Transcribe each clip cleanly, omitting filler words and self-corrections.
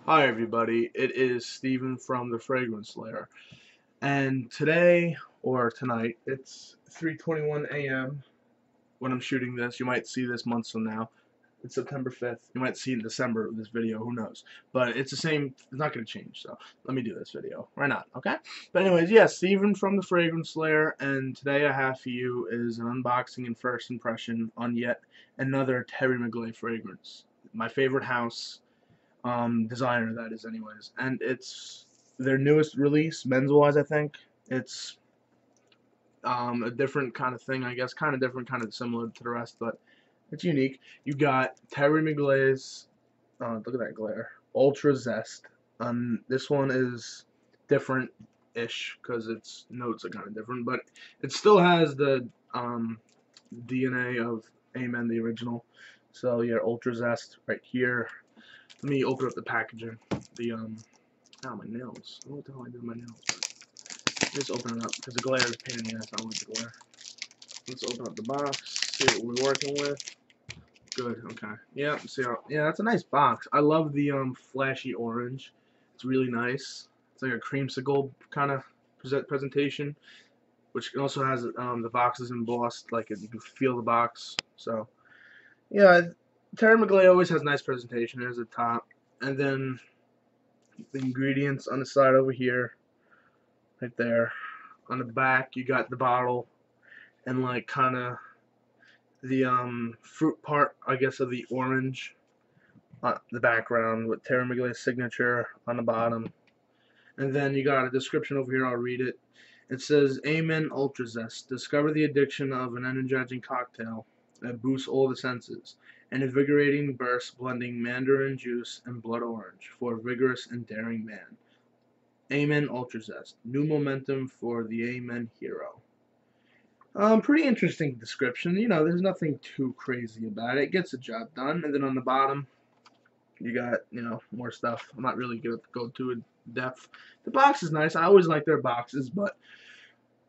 Hi everybody, it is Steven from the Fragrance Lair, and today, or tonight, it's 3:21 a.m. when I'm shooting this. You might see this months from now. It's September 5th. You might see it in December of this video, who knows. But it's the same, it's not going to change, so let me do this video. Why not, okay? But anyways, yes, Steven from the Fragrance Lair, and today I have for you is an unboxing and first impression on yet another Thierry Mugler fragrance. My favorite house designer, that is, anyways. And it's their newest release, men's wise, I think. It's a different kind of thing, I guess, kind of different, kind of similar to the rest, but it's unique. You got Thierry Mugler's, look at that glare, Ultra Zest. This one is different-ish because its notes are kind of different, but it still has the DNA of Amen, the original. So yeah, Ultra Zest right here. Let me open up the packaging. Oh, my nails. What the hell I did with my nails? Let's open it up because the glare is a pain in the ass. I don't like the glare. Let's open up the box. See what we're working with. Good. Okay. Yeah. See how? Yeah, that's a nice box. I love the flashy orange. It's really nice. It's like a creamsicle kind of presentation, which also has the box is embossed. Like you can feel the box. So yeah, Terry McGlay always has nice presentation. There's the top, and then the ingredients on the side over here, right there. On the back, you got the bottle and like kind of the fruit part, I guess, of the orange on the background with Terry McGillis' signature on the bottom. And then you got a description over here. I'll read it. It says, Amen Ultra Zest. Discover the addiction of an energizing cocktail that boosts all the senses. An invigorating burst blending mandarin juice and blood orange for a vigorous and daring man. Amen Ultra Zest. New momentum for the Amen hero. Pretty interesting description. You know, there's nothing too crazy about it. It gets the job done. And then on the bottom, you got, more stuff. I'm not really going to go too in depth. The box is nice. I always like their boxes, but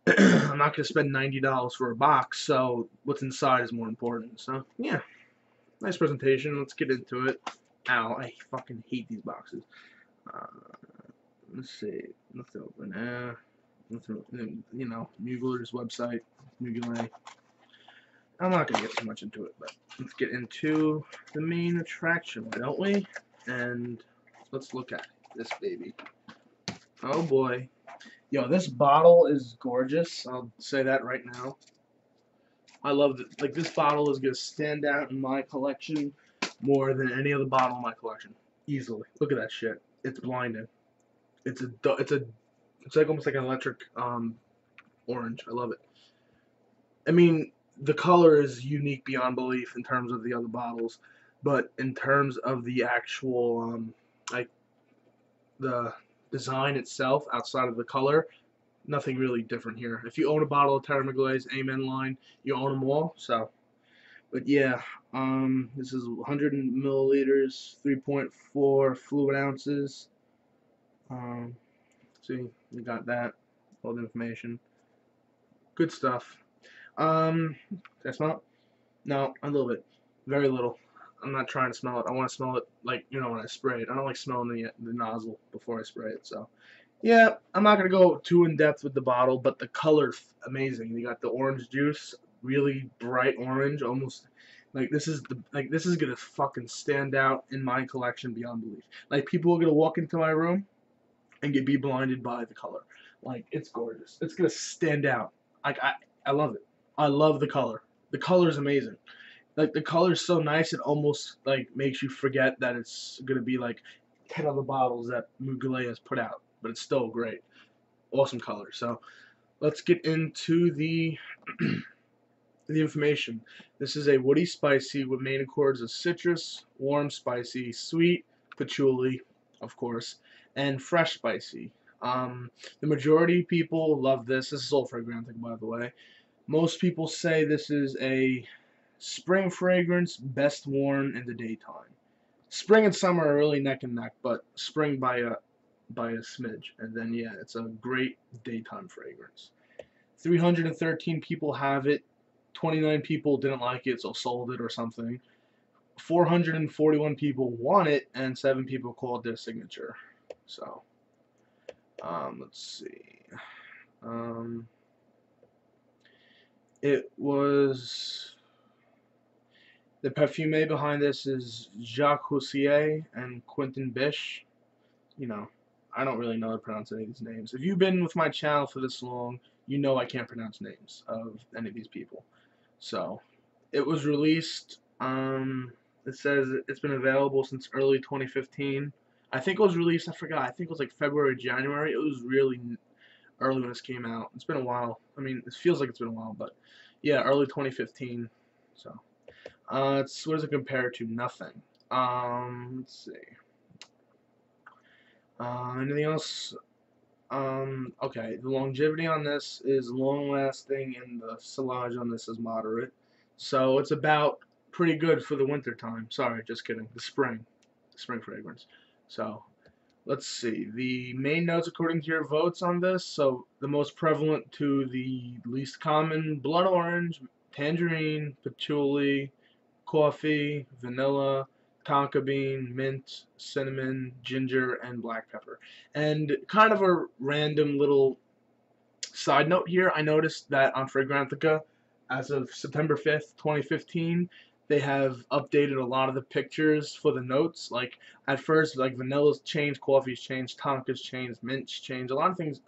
I'm not going to spend $90 for a box, so what's inside is more important. So, yeah, nice presentation. Let's get into it. Ow, I fucking hate these boxes. Uh, let's see. Nothing open. Nothing, Mugler's website. Mugler. I'm not going to get too much into it, but let's get into the main attraction, don't we? And let's look at this baby. Oh boy. Yo, this bottle is gorgeous. I'll say that right now. I love it. Like, this bottle is going to stand out in my collection more than any other bottle in my collection. Easily. Look at that shit. It's blinding. It's like almost like an electric orange. I love it. I mean, the color is unique beyond belief in terms of the other bottles, but in terms of the actual like the design itself, outside of the color, nothing really different here. If you own a bottle of Terra Mugler's Amen line, you own them all. So, but yeah, this is 100 milliliters, 3.4 fluid ounces. Um, see, you got that, all the information. Good stuff. Can I smell it? No, a little bit. Very little. I'm not trying to smell it. I want to smell it like, when I spray it. I don't like smelling the nozzle before I spray it. So, yeah, I'm not going to go too in depth with the bottle, but the color's amazing. You got the orange juice, really bright orange, almost like this is going to fucking stand out in my collection beyond belief. Like, people are going to walk into my room and be blinded by the color. Like, it's gorgeous. It's going to stand out. Like, I love it. I love the color. The color is amazing. Like, the color is so nice, it almost like makes you forget that it's gonna be like 10 other bottles that Mugler has put out, but it's still great. Awesome color. So let's get into the the information. This is a woody spicy with main accords of citrus, warm spicy, sweet, patchouli, of course, and fresh spicy. The majority of people love this. This is all fragrantic, by the way. Most people say this is a spring fragrance, best worn in the daytime. Spring and summer are really neck and neck, but spring by a smidge. And then yeah, it's a great daytime fragrance. 313 people have it. 29 people didn't like it, so sold it or something. 441 people want it, and 7 people called their signature. So, let's see. It was the perfume behind this is Jacques Houssier and Quentin Bish. You know, I don't really know how to pronounce any of these names. If you've been with my channel for this long, you know I can't pronounce names of any of these people. So, it was released. It says it's been available since early 2015. I think it was released. I forgot. I think it was like February, January. It was really early when this came out. It's been a while. I mean, it feels like it's been a while, but yeah, early 2015. So, it's what does it compare to? Nothing. Let's see. Anything else? Okay, the longevity on this is long lasting and the silage on this is moderate. So it's about pretty good for the winter time. Sorry, just kidding. The spring fragrance. So let's see. The main notes according to your votes on this. So the most prevalent to the least common: blood orange, tangerine, patchouli, coffee, vanilla, tonka bean, mint, cinnamon, ginger, and black pepper. And kind of a random little side note here, I noticed that on Fragrantica, as of September 5th, 2015, they have updated a lot of the pictures for the notes. Like, at first, like, vanilla's changed, coffee's changed, tonka's changed, mint's changed, a lot of things,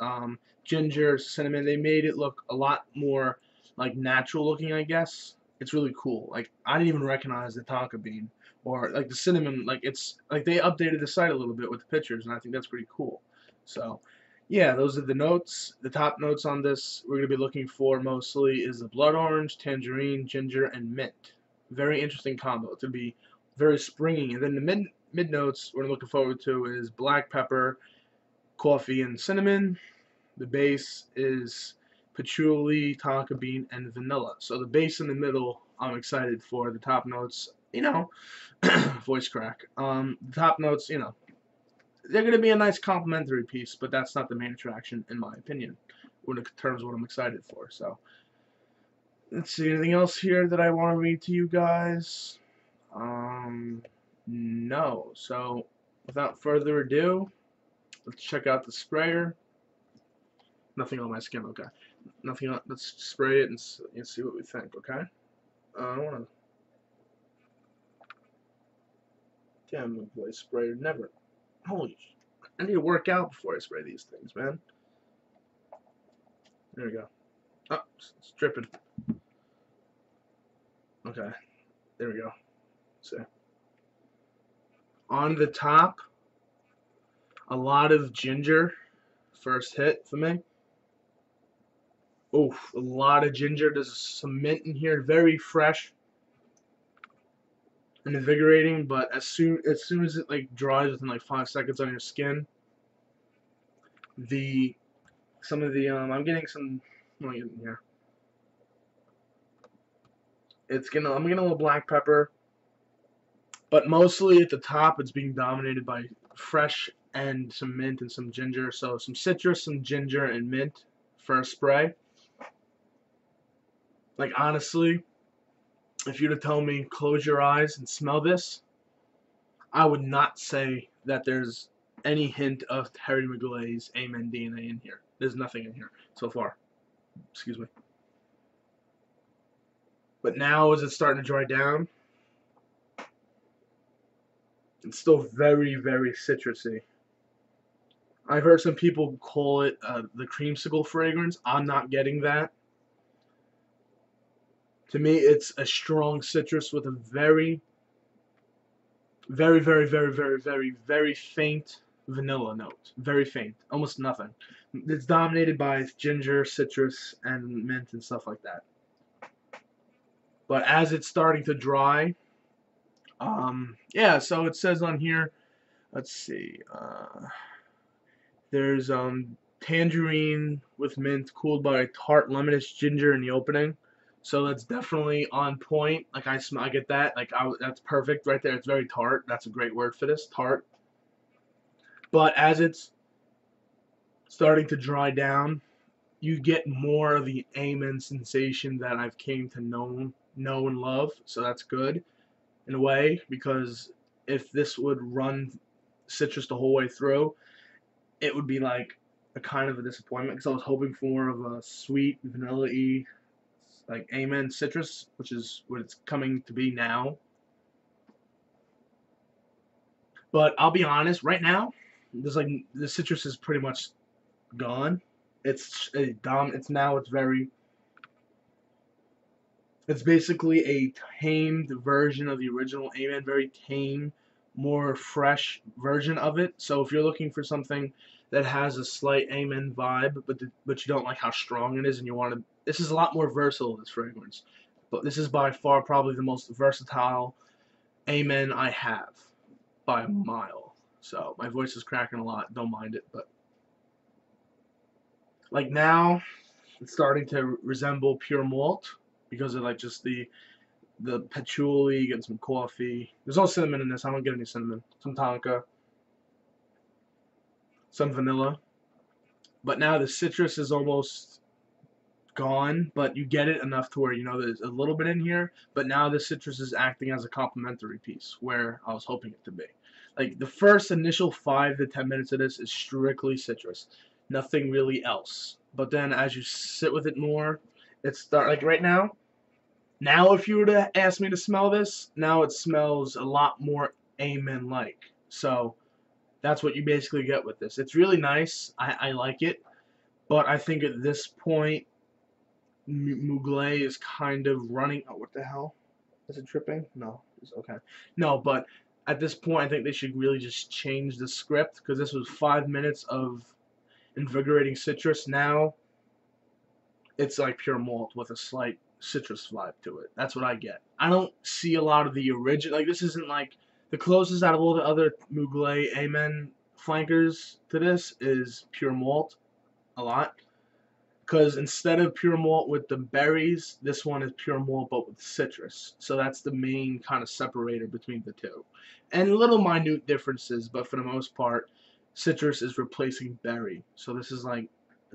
ginger, cinnamon, they made it look a lot more, like, natural looking, I guess. It's really cool. Like, I didn't even recognize the tonka bean. Or, like, the cinnamon, like, it's, like, they updated the site a little bit with the pictures, and I think that's pretty cool. So, yeah, those are the notes. The top notes on this we're going to be looking for mostly is the blood orange, tangerine, ginger, and mint. Very interesting combo. It's going to be very springy. And then the mid notes we're looking forward to is black pepper, coffee, and cinnamon. The base is patchouli, tonka bean, and vanilla. So the base in the middle I'm excited for. The top notes, voice crack. The top notes, they're going to be a nice complimentary piece, but that's not the main attraction, in my opinion, in terms of what I'm excited for. So, let's see, anything else here that I want to read to you guys? No. So, without further ado, let's check out the sprayer. Nothing on my skin, okay. Nothing on, let's spray it and see what we think, okay? I want to... Damn, boy, sprayer never... Holy, I need to work out before I spray these things, man. There we go. Oh, it's dripping. Okay, there we go. See. On the top, a lot of ginger. First hit for me. Oof, a lot of ginger. There's some mint in here. Very fresh and invigorating, but as soon as it like dries within like 5 seconds on your skin, some of the I'm getting some. What am I getting here? I'm getting a little black pepper, but mostly at the top it's being dominated by fresh and some mint and some ginger. So some citrus, some ginger, and mint for a spray. Like, honestly, if you were to tell me close your eyes and smell this, I would not say that there's any hint of Thierry Mugler's Amen DNA in here. There's nothing in here so far. Excuse me. But now, as it's starting to dry down, it's still very, very citrusy. I've heard some people call it the creamsicle fragrance. I'm not getting that. To me, it's a strong citrus with a very, very, very, very, very, very, very faint vanilla note. Very faint. Almost nothing. It's dominated by ginger, citrus, and mint and stuff like that. But as it's starting to dry, yeah, so it says on here, let's see, there's tangerine with mint cooled by tart lemonish ginger in the opening. So that's definitely on point. Like, I get that. Like, that's perfect right there. It's very tart. That's a great word for this, tart. But as it's starting to dry down, you get more of the Amen sensation that I've came to know and love. So that's good. in a way, because if this would run citrus the whole way through, it would be like a kind of a disappointment because I was hoping for more of a sweet vanilla-y like Amen citrus, which is what it's coming to be now. But I'll be honest, right now, there's like the citrus is pretty much gone. It's a dom. It's now. It's very. It's basically a tamed version of the original Amen. Very tame, more fresh version of it. So if you're looking for something that has a slight Amen vibe, but you don't like how strong it is, and you want to, this is a lot more versatile. This fragrance, but this is by far probably the most versatile Amen I have by a mile. So my voice is cracking a lot. Don't mind it, but like now it's starting to resemble pure malt because of like just the patchouli, getting some coffee. There's no cinnamon in this. I don't get any cinnamon. Some tonka, some vanilla. But now the citrus is almost gone, but you get it enough to where you know there's a little bit in here. But now the citrus is acting as a complementary piece where I was hoping it to be. Like the first initial 5 to 10 minutes of this is strictly citrus, nothing really else. But then as you sit with it more, it's like right now. Now, if you were to ask me to smell this, now it smells a lot more Amen like. So that's what you basically get with this. It's really nice. I like it, but I think at this point, Mugler is kind of running. Oh, what the hell? Is it tripping? No, it's okay. No, but at this point, I think they should really just change the script because this was 5 minutes of invigorating citrus. Now it's like pure malt with a slight citrus vibe to it. That's what I get. I don't see a lot of the original. Like this isn't like the closest out of all the other Mugler Amen flankers to this is pure malt a lot. Because instead of pure malt with the berries, this one is pure malt but with citrus. So that's the main kind of separator between the two. And little minute differences, but for the most part, citrus is replacing berry. So this is like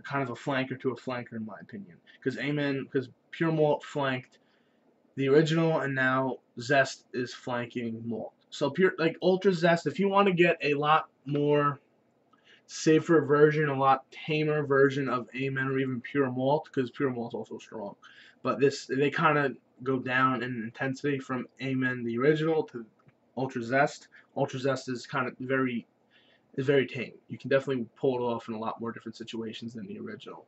kind of a flanker to a flanker in my opinion. Because pure malt flanked the original, and now Zest is flanking malt. So pure like Ultra Zest, if you want to get a lot more safer version, a lot tamer version of Amen or even pure malt, because pure malt's also strong. But this they kind of go down in intensity from Amen the original to Ultra Zest. Ultra Zest is kind of very tame. You can definitely pull it off in a lot more different situations than the original.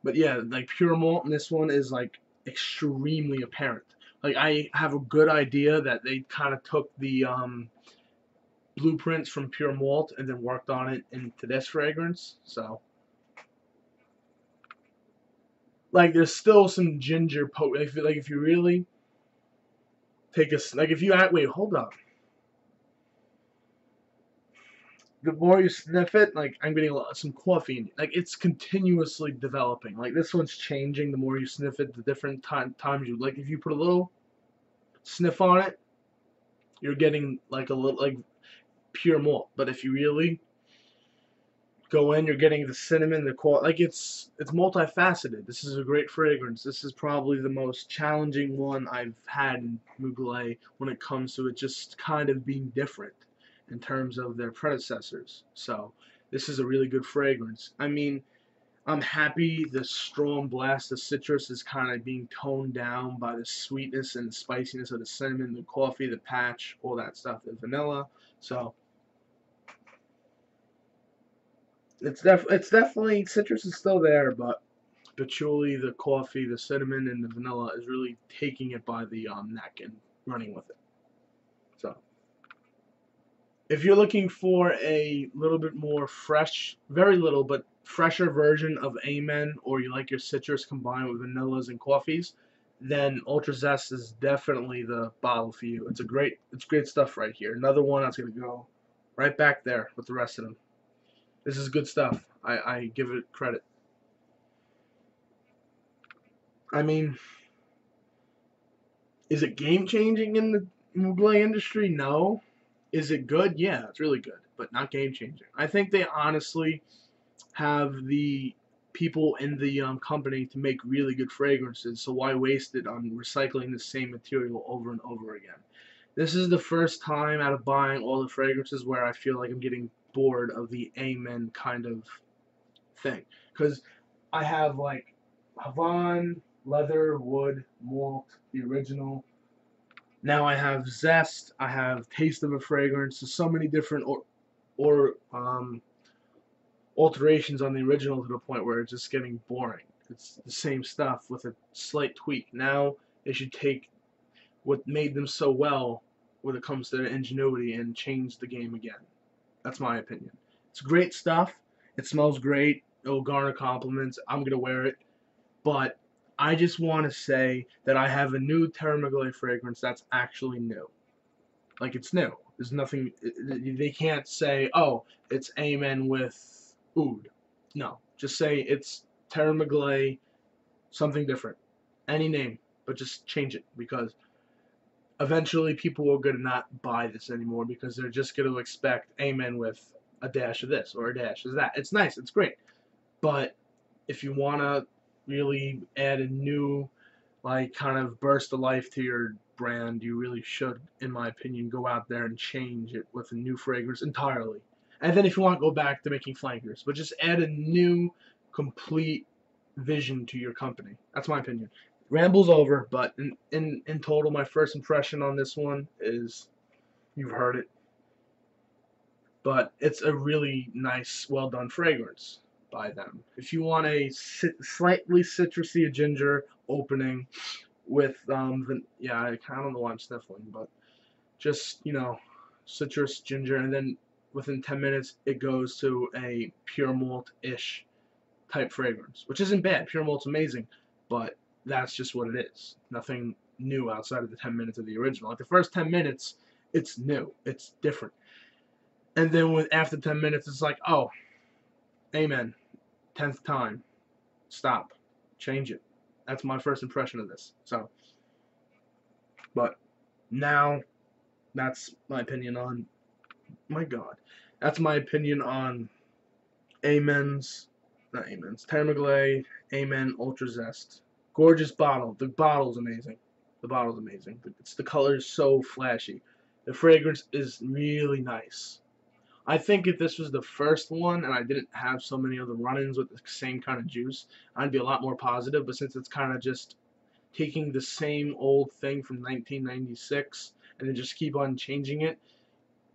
But yeah, like pure malt in this one is like extremely apparent. Like I have a good idea that they kind of took the blueprints from pure malt and then worked on it into this fragrance. So like there's still some ginger if you really take a like if you wait, hold up. The more you sniff it, like I'm getting some coffee in it. Like it's continuously developing. Like this one's changing the more you sniff it, the different times you like if you put a little sniff on it, you're getting like a little like pure malt. But if you really go in, you're getting the cinnamon, the coffee. Like it's multifaceted. This is a great fragrance. This is probably the most challenging one I've had in Mugler when it comes to it just kind of being different in terms of their predecessors. So this is a really good fragrance. I mean, I'm happy the strong blast of citrus is kind of being toned down by the sweetness and the spiciness of the cinnamon, the coffee, the patch, all that stuff, the vanilla. So it's definitely citrus is still there, but patchouli, the coffee, the cinnamon, and the vanilla is really taking it by the neck and running with it. So if you're looking for a little bit more fresh, very little, but fresher version of Amen, or you like your citrus combined with vanillas and coffees, then Ultra Zest is definitely the bottle for you. It's great stuff right here. Another one that's gonna go right back there with the rest of them. This is good stuff. I give it credit. I mean, is it game changing in the Mugler industry? No. Is it good? Yeah, it's really good, but not game changing. I think they honestly have the people in the company to make really good fragrances, so why waste it on recycling the same material over and over again? This is the first time out of buying all the fragrances where I feel like I'm getting bored of the Amen kind of thing. Because I have like Havana, leather, wood, malt, the original. Now I have Zest. I have Taste of a Fragrance. There's so many different or alterations on the original to the point where it's just getting boring. It's the same stuff with a slight tweak. Now they should take what made them so well when it comes to their ingenuity and change the game again. That's my opinion. It's great stuff. It smells great. It will garner compliments. I'm gonna wear it. But I just want to say that I have a new Terra Mugler fragrance that's actually new. Like, it's new. There's nothing. They can't say, oh, it's Amen with Oud. No. Just say it's Terra Mugler, something different. Any name, but just change it, because eventually people are going to not buy this anymore because they're just going to expect Amen with a dash of this or a dash of that. It's nice. It's great. But if you want to really add a new, like, kind of burst of life to your brand, you really should, in my opinion, go out there and change it with a new fragrance entirely. And then if you want, go back to making flankers, but just add a new, complete vision to your company. That's my opinion. Ramble's over, but in total, my first impression on this one is, you've heard it, but it's a really nice, well done fragrance by them. If you want a slightly citrusy ginger opening with yeah, I don't know why I'm sniffling, but just, citrus ginger, and then within 10 minutes it goes to a pure malt ish type fragrance, which isn't bad. Pure malt's amazing, but that's just what it is. Nothing new outside of the 10 minutes of the original. Like, the first 10 minutes, it's new, it's different, and then after 10 minutes, it's like, oh, Amen. 10th time. Stop. Change it. That's my first impression of this. So, but now, that's my opinion on, my God, that's my opinion on Terra Mugler, Amen Ultra Zest. Gorgeous bottle. The bottle's amazing. The bottle's amazing. The color's so flashy. The fragrance is really nice. I think if this was the first one and I didn't have so many other run-ins with the same kind of juice, I'd be a lot more positive. But since it's kind of just taking the same old thing from 1996 and then just keep on changing it,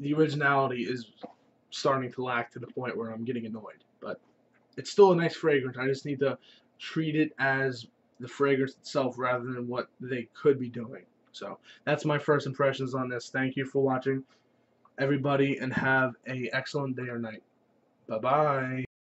the originality is starting to lack to the point where I'm getting annoyed. But it's still a nice fragrance. I just need to treat it as the fragrance itself rather than what they could be doing. So that's my first impressions on this. Thank you for watching, everybody, and have an excellent day or night. Bye-bye.